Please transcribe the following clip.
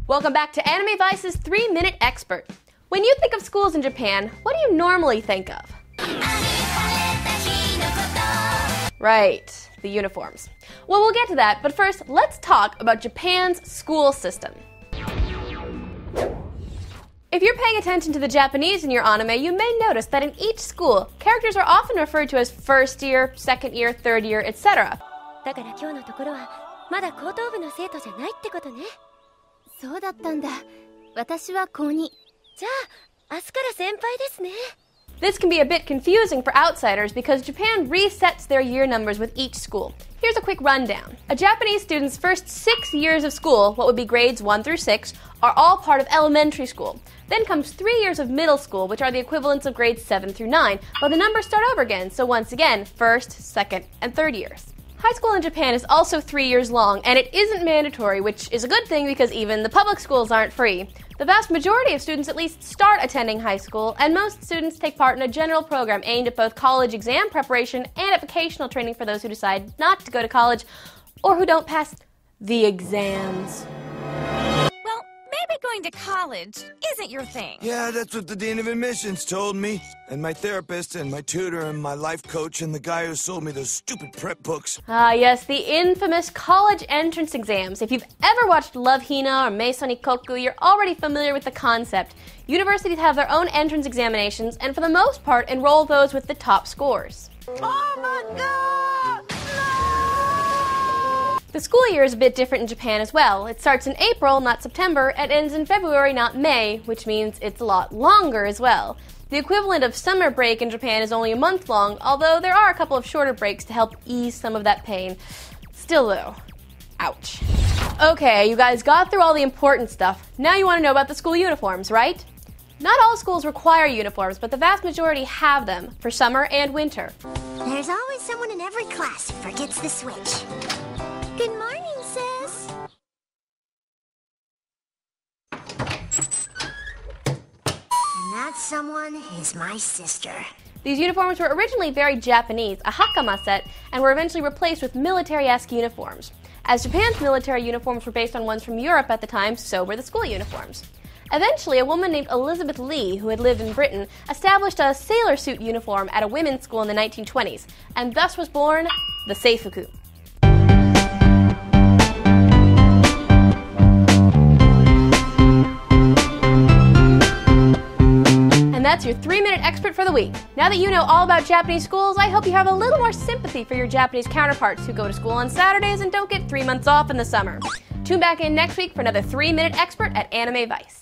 Welcome back to Anime Vice's 3-Minute Expert. When you think of schools in Japan, what do you normally think of? Right, the uniforms. Well, we'll get to that, but first, let's talk about Japan's school system. If you're paying attention to the Japanese in your anime, you may notice that in each school, characters are often referred to as first year, second year, third year, etc. だから今日のところはまだ高等部の生徒じゃないってことね。そうだったんだ。私は高2。じゃあ、明日から先輩ですね。This can be a bit confusing for outsiders because Japan resets their year numbers with each school. Here's a quick rundown. A Japanese student's first 6 years of school, what would be grades 1 through 6, are all part of elementary school. Then comes 3 years of middle school, which are the equivalents of grades 7 through 9, but the numbers start over again, so once again, first, second, and third years. High school in Japan is also 3 years long, and it isn't mandatory, which is a good thing because even the public schools aren't free. The vast majority of students at least start attending high school, and most students take part in a general program aimed at both college exam preparation and at vocational training for those who decide not to go to college or who don't pass the exams. Well, maybe going to college isn't your thing. Yeah, that's what the Dean of Admissions told me. And my therapist and my tutor and my life coach and the guy who sold me those stupid prep books. Ah, yes, the infamous college entrance exams. If you've ever watched Love Hina or Meisou ni Koku, you're already familiar with the concept. Universities have their own entrance examinations and for the most part enroll those with the top scores. Oh my God! The school year is a bit different in Japan as well. It starts in April, not September, and ends in February, not May, which means it's a lot longer as well. The equivalent of summer break in Japan is only a month long, although there are a couple of shorter breaks to help ease some of that pain. Still though, ouch. Okay, you guys got through all the important stuff. Now you want to know about the school uniforms, right? Not all schools require uniforms, but the vast majority have them for summer and winter. There's always someone in every class who forgets the switch. Good morning, sis. And that someone is my sister. These uniforms were originally very Japanese, a hakama set, and were eventually replaced with military-esque uniforms. As Japan's military uniforms were based on ones from Europe at the time, so were the school uniforms. Eventually, a woman named Elizabeth Lee, who had lived in Britain, established a sailor suit uniform at a women's school in the 1920s, and thus was born the seifuku. And that's your 3-minute expert for the week. Now that you know all about Japanese schools, I hope you have a little more sympathy for your Japanese counterparts who go to school on Saturdays and don't get 3 months off in the summer. Tune back in next week for another 3-minute expert at Anime Vice.